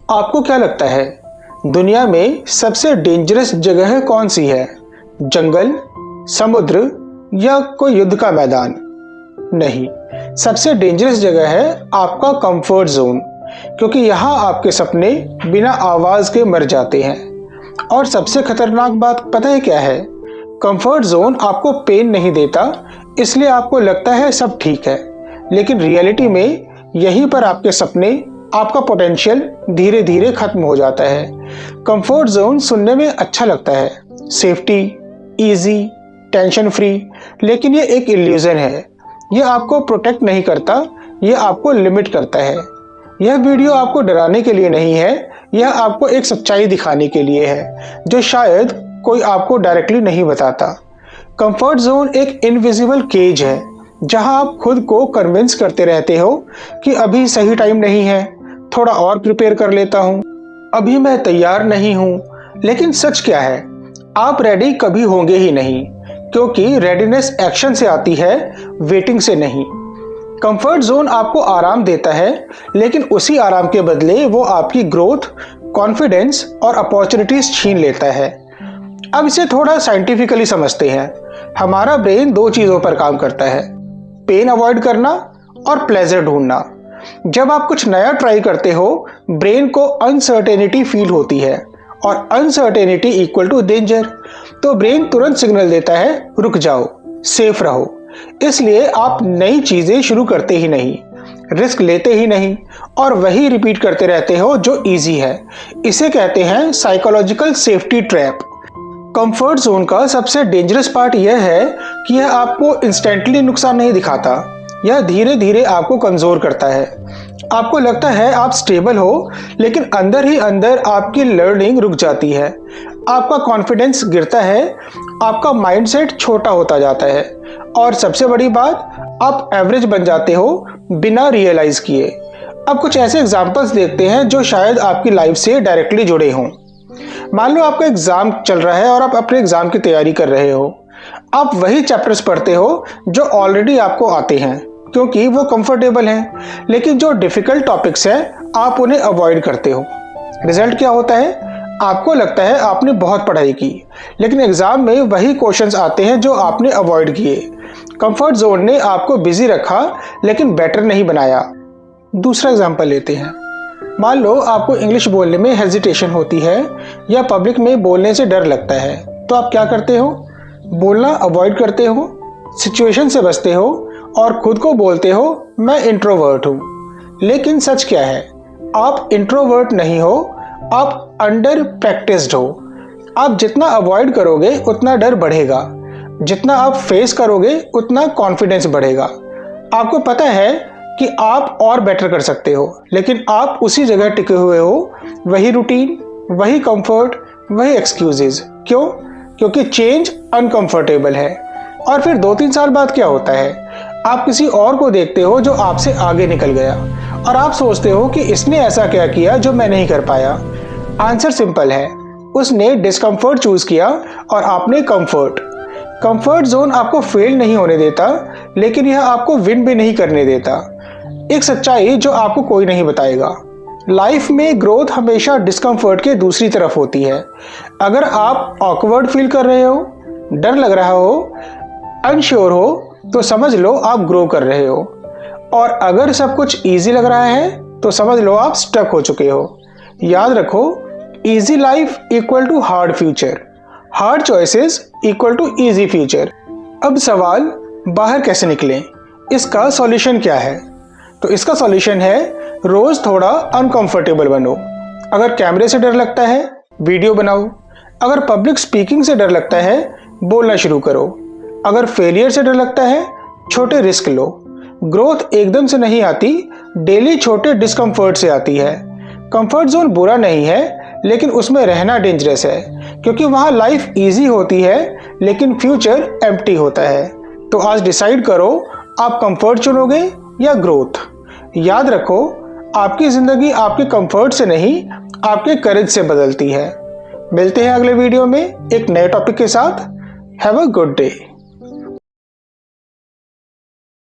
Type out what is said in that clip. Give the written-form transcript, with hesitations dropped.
आपको क्या लगता है दुनिया में सबसे डेंजरस जगह कौन सी है? जंगल, समुद्र या कोई युद्ध का मैदान? नहीं, सबसे डेंजरस जगह है आपका कंफर्ट जोन, क्योंकि यहाँ आपके सपने बिना आवाज के मर जाते हैं। और सबसे खतरनाक बात पता है क्या है? कंफर्ट जोन आपको पेन नहीं देता, इसलिए आपको लगता है सब ठीक है, लेकिन रियलिटी में यहीं पर आपके सपने, आपका पोटेंशियल धीरे धीरे खत्म हो जाता है। कंफर्ट जोन सुनने में अच्छा लगता है, सेफ्टी, इजी, टेंशन फ्री, लेकिन ये एक इल्यूजन है। ये आपको प्रोटेक्ट नहीं करता, ये आपको लिमिट करता है। यह वीडियो आपको डराने के लिए नहीं है, यह आपको एक सच्चाई दिखाने के लिए है जो शायद कोई आपको डायरेक्टली नहीं बताता। कंफर्ट जोन एक इनविजिबल केज है जहां आप खुद को कन्विंस करते रहते हो कि अभी सही टाइम नहीं है, थोड़ा और प्रिपेयर कर लेता हूं, अभी मैं तैयार नहीं हूं। लेकिन सच क्या है? आप रेडी कभी होंगे ही नहीं, क्योंकि रेडीनेस एक्शन से आती है, वेटिंग से नहीं। कंफर्ट जोन आपको आराम देता है, लेकिन उसी आराम के बदले वो आपकी ग्रोथ, कॉन्फिडेंस और अपॉर्चुनिटीज छीन लेता है। अब इसे थोड़ा साइंटिफिकली समझते हैं। हमारा ब्रेन दो चीजों पर काम करता है, पेन अवॉइड करना और प्लेजर ढूंढना। जब आप कुछ नया ट्राई करते हो, ब्रेन को अनसर्टेनिटी फील होती है, और अनसर्टेनिटी इक्वल टू डेंजर, तो ब्रेन तुरंत सिग्नल देता है रुक जाओ, सेफ रहो। इसलिए आप नई चीजें शुरू करते ही नहीं, रिस्क लेते ही नहीं, और वही रिपीट करते रहते हो जो इजी है। इसे कहते हैं psychological safety trap. Comfort zone का सबसे डेंजरस पार्ट यह है कि यह आपको इंस्टेंटली नुकसान नहीं दिखाता, यह धीरे धीरे आपको कमजोर करता है। आपको लगता है आप स्टेबल हो, लेकिन अंदर ही अंदर आपकी लर्निंग रुक जाती है, आपका कॉन्फिडेंस गिरता है, आपका माइंडसेट छोटा होता जाता है, और सबसे बड़ी बात, आप एवरेज बन जाते हो बिना रियलाइज किए। अब कुछ ऐसे एग्जांपल्स देखते हैं जो शायद आपकी लाइफ से डायरेक्टली जुड़े हों। मान लो आपका एग्जाम चल रहा है और आप अपने एग्जाम की तैयारी कर रहे हो। आप वही चैप्टर्स पढ़ते हो जो ऑलरेडी आपको आते हैं, क्योंकि वो कंफर्टेबल हैं, लेकिन जो डिफिकल्ट टॉपिक्स हैं आप उन्हें अवॉइड करते हो। रिजल्ट क्या होता है? आपको लगता है आपने बहुत पढ़ाई की, लेकिन एग्जाम में वही क्वेश्चंस आते हैं जो आपने अवॉइड किए। कंफर्ट जोन ने आपको बिजी रखा, लेकिन बेटर नहीं बनाया। दूसरा एग्जाम्पल लेते हैं। मान लो आपको इंग्लिश बोलने में हेजिटेशन होती है, या पब्लिक में बोलने से डर लगता है, तो आप क्या करते हो? बोलना अवॉइड करते हो, सिचुएशन से बचते हो, और खुद को बोलते हो मैं इंट्रोवर्ट हूं। लेकिन सच क्या है? आप इंट्रोवर्ट नहीं हो, आप अंडर प्रैक्टिस्ड हो। आप जितना अवॉइड करोगे उतना डर बढ़ेगा, जितना आप फेस करोगे उतना कॉन्फिडेंस बढ़ेगा। आपको पता है कि आप और बेटर कर सकते हो, लेकिन आप उसी जगह टिके हुए हो, वही रूटीन, वही कंफर्ट, वही एक्सक्यूजेज। क्यों? क्योंकि चेंज अनकंफर्टेबल है। और फिर 2-3 साल बाद क्या होता है? आप किसी और को देखते हो जो आपसे आगे निकल गया, और आप सोचते हो कि इसने ऐसा क्या किया जो मैं नहीं कर पाया। आंसर सिंपल है, उसने डिस्कंफर्ट चूज किया और आपने कंफर्ट। कंफर्ट जोन आपको फेल नहीं होने देता, लेकिन यह आपको विन भी नहीं करने देता। एक सच्चाई जो आपको कोई नहीं बताएगा, लाइफ में ग्रोथ हमेशा डिस्कंफर्ट के दूसरी तरफ होती है। अगर आप ऑकवर्ड फील कर रहे हो, डर लग रहा हो, अनश्योर हो, तो समझ लो आप ग्रो कर रहे हो। और अगर सब कुछ इजी लग रहा है, तो समझ लो आप स्टक हो चुके हो। याद रखो, easy life equal to hard future, hard choices equal to easy future. अब सवाल, बाहर कैसे निकलें? इसका सॉल्यूशन क्या है? तो इसका सॉल्यूशन है, रोज थोड़ा अनकंफर्टेबल बनो। अगर कैमरे से डर लगता है, वीडियो बनाओ। अगर पब्लिक स्पीकिंग से डर लगता है, बोलना शुरू करो। अगर फेलियर से डर लगता है, छोटे रिस्क लो। ग्रोथ एकदम से नहीं आती, डेली छोटे डिस्कंफर्ट से आती है। कंफर्ट जोन बुरा नहीं है, लेकिन उसमें रहना डेंजरस है, क्योंकि वहां लाइफ इजी होती है, लेकिन फ्यूचर एम्प्टी होता है। तो आज डिसाइड करो, आप कंफर्ट चुनोगे या ग्रोथ। याद रखो, आपकी जिंदगी आपके कंफर्ट से नहीं, आपके करेज से बदलती है। मिलते हैं अगले वीडियो में एक नए टॉपिक के साथ। Have a good day.